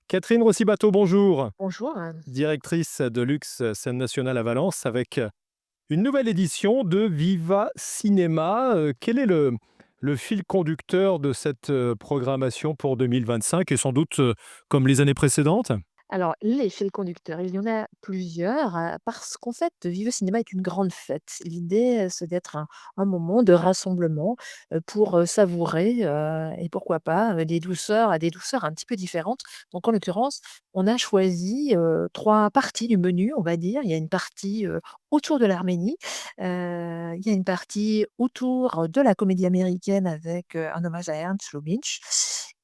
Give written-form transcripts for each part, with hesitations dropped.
Catherine Rossi-Bateau, bonjour. Bonjour. Directrice de Luxe Scène Nationale à Valence avec une nouvelle édition de Viva Cinéma. Quel est le fil conducteur de cette programmation pour 2025 et sans doute comme les années précédentes? Alors, les fils conducteurs, il y en a plusieurs, parce qu'en fait, vivre au cinéma est une grande fête. L'idée, c'est d'être un moment de rassemblement, pour, savourer, et pourquoi pas, des douceurs un petit peu différentes. Donc en l'occurrence, on a choisi, 3 parties du menu, on va dire. Il y a une partie, autour de l'Arménie, il y a une partie autour de la comédie américaine avec, un hommage à Ernst Lubitsch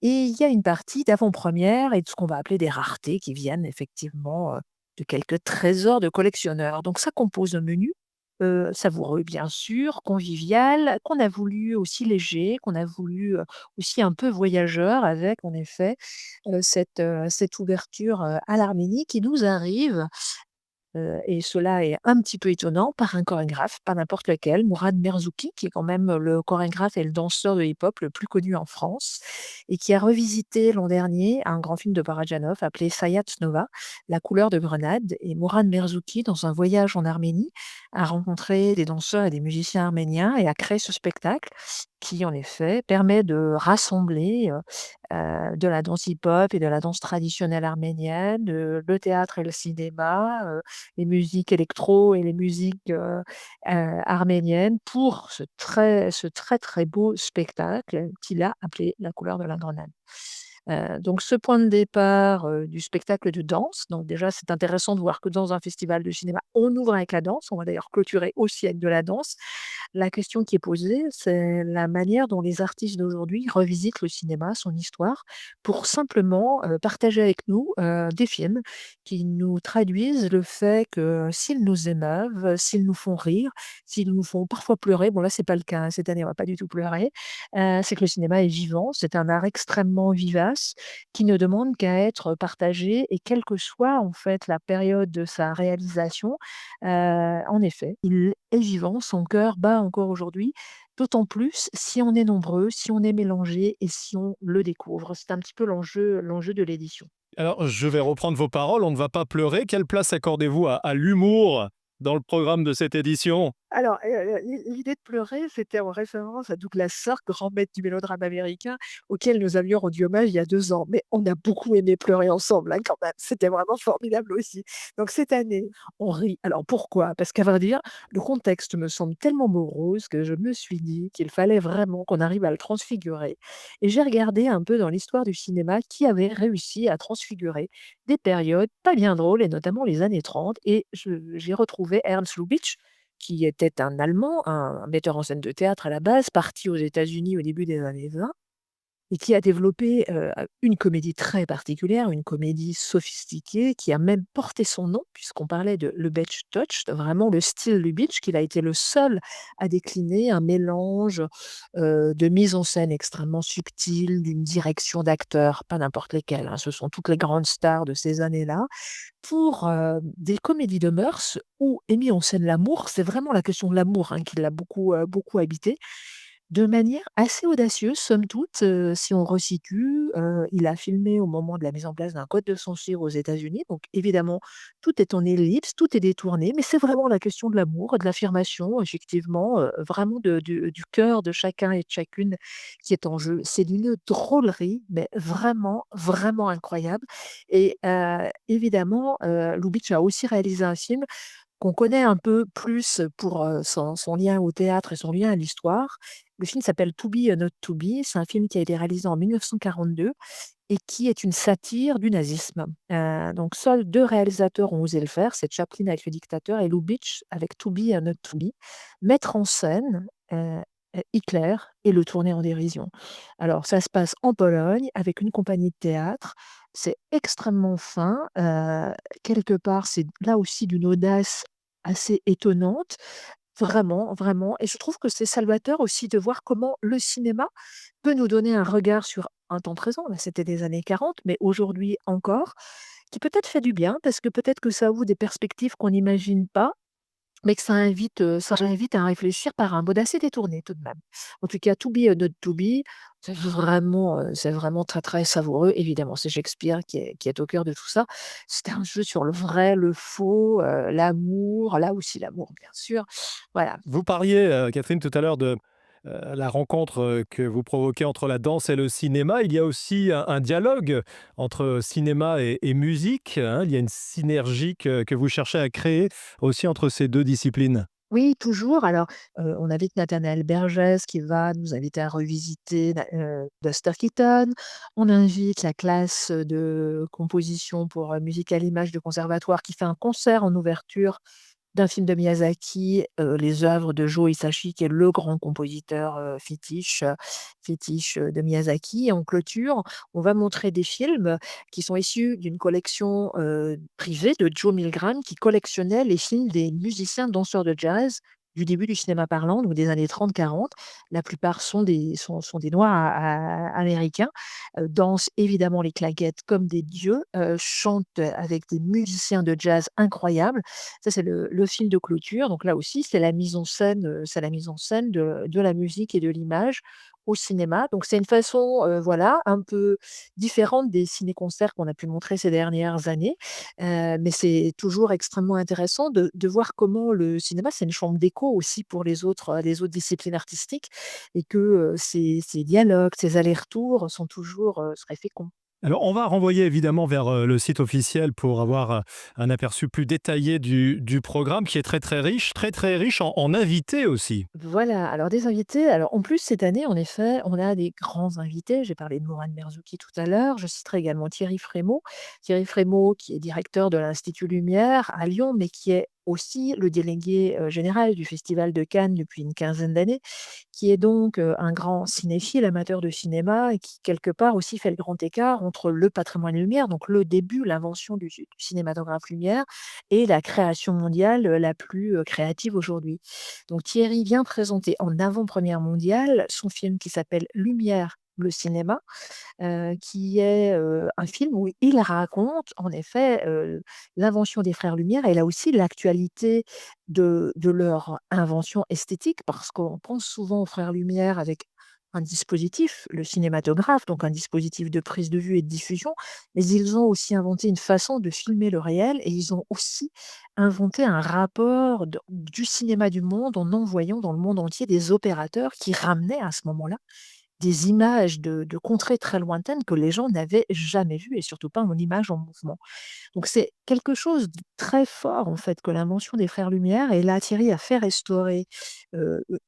et il y a une partie d'avant-première et de ce qu'on va appeler des raretés qui viennent effectivement, de quelques trésors de collectionneurs. Donc ça compose un menu, savoureux bien sûr, convivial, qu'on a voulu aussi léger, qu'on a voulu, aussi un peu voyageur avec en effet, cette ouverture, à l'Arménie qui nous arrive. Et cela est un petit peu étonnant, par un chorégraphe, pas n'importe lequel, Mourad Merzouki, qui est quand même le chorégraphe et le danseur de hip-hop le plus connu en France et qui a revisité l'an dernier un grand film de Parajanov appelé Sayat Nova, La couleur de grenade. Et Mourad Merzouki, dans un voyage en Arménie, a rencontré des danseurs et des musiciens arméniens et a créé ce spectacle qui, en effet, permet de rassembler, de la danse hip-hop et de la danse traditionnelle arménienne, le théâtre et le cinéma, les musiques électro et les musiques, arméniennes pour ce très, très beau spectacle qu'il a appelé La couleur de la grenade. Donc ce point de départ, du spectacle de danse, donc déjà c'est intéressant de voir que dans un festival de cinéma, on ouvre avec la danse, on va d'ailleurs clôturer aussi avec de la danse. La question qui est posée, c'est la manière dont les artistes d'aujourd'hui revisitent le cinéma, son histoire, pour simplement, partager avec nous, des films qui nous traduisent le fait que s'ils nous émeuvent, s'ils nous font rire, s'ils nous font parfois pleurer, bon là c'est pas le cas, hein, cette année on va pas du tout pleurer, c'est que le cinéma est vivant, c'est un art extrêmement vivace qui ne demande qu'à être partagé et quelle que soit en fait la période de sa réalisation, en effet, il est vivant, son cœur bat encore aujourd'hui, d'autant plus si on est nombreux, si on est mélangé et si on le découvre. C'est un petit peu l'enjeu de l'édition. Alors, je vais reprendre vos paroles, on ne va pas pleurer. Quelle place accordez-vous à l'humour dans le programme de cette édition? Alors, l'idée de pleurer, c'était en référence à Douglas Sirk, grand maître du mélodrame américain, auquel nous avions rendu hommage il y a 2 ans. Mais on a beaucoup aimé pleurer ensemble, hein, quand même. C'était vraiment formidable aussi. Donc cette année, on rit. Alors pourquoi? Parce qu'à vrai dire, le contexte me semble tellement morose que je me suis dit qu'il fallait vraiment qu'on arrive à le transfigurer. Et j'ai regardé un peu dans l'histoire du cinéma qui avait réussi à transfigurer des périodes pas bien drôles et notamment les années 30 et j'ai retrouvé Ernst Lubitsch qui était un Allemand, un metteur en scène de théâtre à la base, parti aux États-Unis au début des années 20 et qui a développé, une comédie très particulière, une comédie sophistiquée qui a même porté son nom puisqu'on parlait de Lubitsch Touch, vraiment le style Lubitsch, qu'il a été le seul à décliner, un mélange, de mise en scène extrêmement subtile, d'une direction d'acteurs, pas n'importe lesquels, hein, ce sont toutes les grandes stars de ces années-là, pour, des comédies de mœurs où est mis en scène l'amour. C'est vraiment la question de l'amour, hein, qui l'a beaucoup, beaucoup habité. De manière assez audacieuse, somme toute, si on resitue, il a filmé au moment de la mise en place d'un code de censure aux États-Unis, donc évidemment, tout est en ellipse, tout est détourné, mais c'est vraiment la question de l'amour, de l'affirmation, effectivement, vraiment du cœur de chacun et de chacune qui est en jeu. C'est d'une drôlerie, mais vraiment, vraiment incroyable et évidemment, Lubitsch a aussi réalisé un film qu'on connaît un peu plus pour, son lien au théâtre et son lien à l'histoire. Le film s'appelle To Be or Not to Be. C'est un film qui a été réalisé en 1942 et qui est une satire du nazisme. Donc seuls 2 réalisateurs ont osé le faire, c'est Chaplin avec Le Dictateur et Lubitsch avec To Be or Not to Be. Mettre en scène, Hitler et le tourner en dérision. Alors ça se passe en Pologne avec une compagnie de théâtre. C'est extrêmement fin, quelque part, c'est là aussi d'une audace assez étonnante. Vraiment, vraiment et je trouve que c'est salvateur aussi de voir comment le cinéma peut nous donner un regard sur un temps présent. Là, c'était des années 40, mais aujourd'hui encore, qui peut-être fait du bien parce que peut-être que ça ouvre des perspectives qu'on n'imagine pas Mais que ça invite à réfléchir par un mode assez détourné tout de même. En tout cas, To be or not to be, c'est vraiment très, très savoureux. Évidemment, c'est Shakespeare qui est au cœur de tout ça. C'est un jeu sur le vrai, le faux, l'amour, là aussi l'amour bien sûr. Voilà. Vous parliez, Catherine, tout à l'heure de, la rencontre, que vous provoquez entre la danse et le cinéma. Il y a aussi un dialogue entre cinéma et musique, hein. Il y a une synergie que vous cherchez à créer aussi entre ces 2 disciplines. Oui, toujours. Alors, on invite Nathanaël Bergès qui va nous inviter à revisiter Buster Keaton. On invite la classe de composition pour, musique à l'image du conservatoire qui fait un concert en ouverture d'un film de Miyazaki, les œuvres de Joe Hisaishi qui est le grand compositeur, fétiche de Miyazaki. Et en clôture, on va montrer des films qui sont issus d'une collection, privée de Joe Milgram qui collectionnait les films des musiciens danseurs de jazz du début du cinéma parlant, donc des années 30-40. La plupart sont des noirs américains, dansent évidemment les claquettes comme des dieux, chantent avec des musiciens de jazz incroyables. Ça, c'est le film de clôture. Donc là aussi, c'est la mise en scène de la musique et de l'image au cinéma. Donc c'est une façon, voilà, un peu différente des ciné-concerts qu'on a pu montrer ces dernières années. Mais c'est toujours extrêmement intéressant de voir comment le cinéma, c'est une chambre d'écho aussi pour les autres disciplines artistiques et que, ces dialogues, ces allers-retours sont toujours, très féconds. Alors, on va renvoyer évidemment vers, le site officiel pour avoir, un aperçu plus détaillé du programme qui est très, très riche en invités aussi. Voilà, alors des invités, alors en plus cette année en effet, on a des grands invités. J'ai parlé de Mourad Merzouki tout à l'heure, je citerai également Thierry Frémaux. Thierry Frémaux qui est directeur de l'Institut Lumière à Lyon, mais qui est aussi le délégué, général du Festival de Cannes depuis une quinzaine d'années, qui est donc, un grand cinéphile, amateur de cinéma et qui quelque part aussi fait le grand écart entre le patrimoine Lumière, donc le début, l'invention du cinématographe Lumière et la création mondiale, la plus, créative aujourd'hui. Donc Thierry vient présenter en avant-première mondiale son film qui s'appelle «Lumière, le cinéma», qui est, un film où il raconte en effet, l'invention des frères Lumière et là aussi l'actualité de leur invention esthétique. Parce qu'on pense souvent aux frères Lumière avec un dispositif, le cinématographe, donc un dispositif de prise de vue et de diffusion, mais ils ont aussi inventé une façon de filmer le réel et ils ont aussi inventé un rapport du cinéma du monde en envoyant dans le monde entier des opérateurs qui ramenaient à ce moment-là des images de contrées très lointaines que les gens n'avaient jamais vues et surtout pas en images en mouvement. Donc c'est quelque chose de très fort en fait que l'invention des frères Lumière et là Thierry a fait restaurer,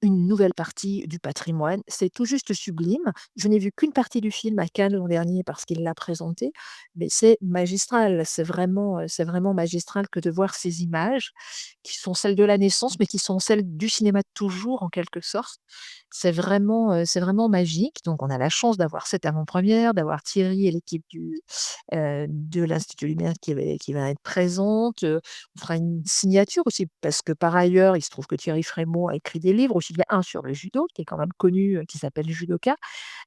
une nouvelle partie du patrimoine. C'est tout juste sublime. Je n'ai vu qu'une partie du film à Cannes l'an dernier parce qu'il l'a présenté, mais c'est magistral. C'est vraiment magistral que de voir ces images qui sont celles de la naissance, mais qui sont celles du cinéma de toujours en quelque sorte. C'est vraiment magique. Donc on a la chance d'avoir cette avant-première, d'avoir Thierry et l'équipe de l'Institut Lumière qui va être présente, on fera une signature aussi parce que par ailleurs, il se trouve que Thierry Frémaux a écrit des livres aussi bien un sur le judo qui est quand même connu, qui s'appelle Judoka,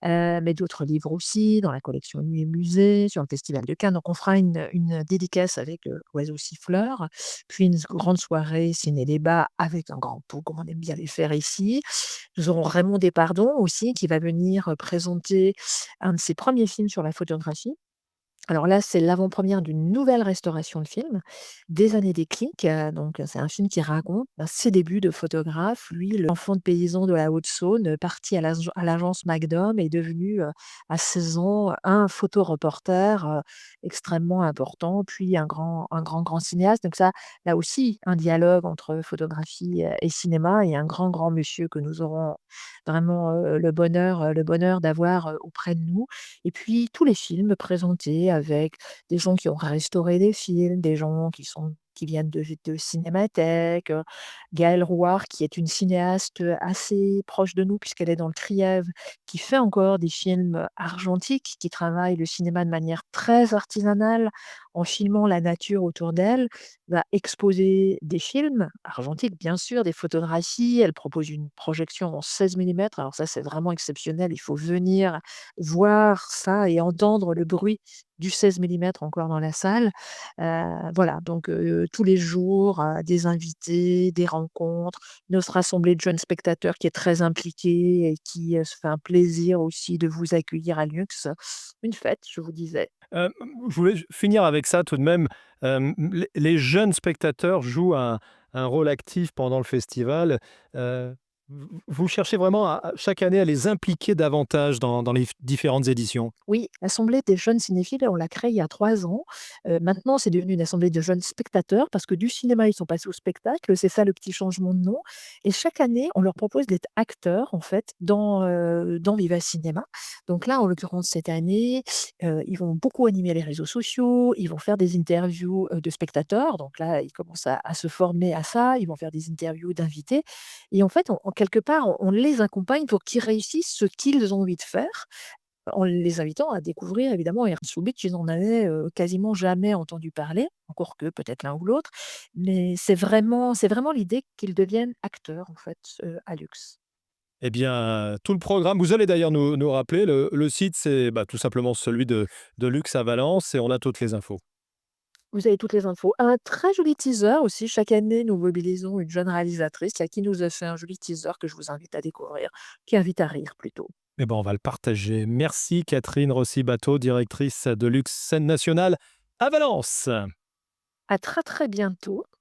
mais d'autres livres aussi dans la collection Nuits et Musées, sur le festival de Cannes. Donc on fera une dédicace avec, Oiseau Siffleur, puis une grande soirée ciné-débat avec un grand pot comme on aime bien les faire ici. Nous aurons Raymond Despardons aussi qui va venir, présenter un de ses premiers films sur la photographie. Alors là, c'est l'avant-première d'une nouvelle restauration de film, Des années déclic, donc c'est un film qui raconte, ses débuts de photographe. Lui, l'enfant de paysan de la Haute-Saône, parti à l'agence Magnum est devenu, à 16 ans, un photoreporter, extrêmement important, puis grand cinéaste. Donc ça, là aussi, un dialogue entre photographie, et cinéma et un grand, grand monsieur que nous aurons vraiment, le bonheur d'avoir, auprès de nous. Et puis tous les films présentés avec des gens qui ont restauré des films, des gens qui viennent de Cinémathèque, Gaëlle Rouard qui est une cinéaste, assez proche de nous puisqu'elle est dans le Trièves, qui fait encore des films, argentiques, qui travaille le cinéma de manière très artisanale en filmant la nature autour d'elle, va exposer des films argentiques bien sûr, des photographies. Elle propose une projection en 16 millimètres. Alors ça, c'est vraiment exceptionnel. Il faut venir voir ça et entendre le bruit du 16 millimètres encore dans la salle. Voilà, donc tous les jours, des invités, des rencontres, notre assemblée de jeunes spectateurs qui est très impliquée et qui, se fait un plaisir aussi de vous accueillir à Lux. Une fête, je vous disais. Hem, je voulais finir avec ça tout de même. Les jeunes spectateurs jouent un rôle actif pendant le festival. Vous cherchez vraiment chaque année à les impliquer davantage dans les différentes éditions? Oui, l'assemblée des jeunes cinéphiles, on l'a créée il y a 3 ans. Maintenant, c'est devenu une assemblée de jeunes spectateurs parce que du cinéma, ils sont passés au spectacle. C'est ça le petit changement de nom et chaque année, on leur propose d'être acteurs, en fait, dans Viva Cinéma. Donc là, en l'occurrence, cette année, ils vont beaucoup animer les réseaux sociaux, ils vont faire des interviews, de spectateurs. Donc là, ils commencent à se former à ça. Ils vont faire des interviews d'invités et en fait, en quelque part, on les accompagne pour qu'ils réussissent ce qu'ils ont envie de faire. En les invitant à découvrir évidemment Air Beach, ils en avaient, quasiment jamais entendu parler, encore que peut-être l'un ou l'autre, mais c'est vraiment l'idée qu'ils deviennent acteurs en fait, à Lux. Eh bien, tout le programme vous allez d'ailleurs nous rappeler, le site, c'est, bah, tout simplement celui de Lux à Valence et on a toutes les infos. Vous avez toutes les infos. Un très joli teaser aussi, chaque année nous mobilisons une jeune réalisatrice qui nous a fait un joli teaser que je vous invite à découvrir, qui invite à rire plutôt. Eh ben, on va le partager. Merci Catherine Rossi-Bateau, directrice de Lux Scène Nationale à Valence. À très, très bientôt.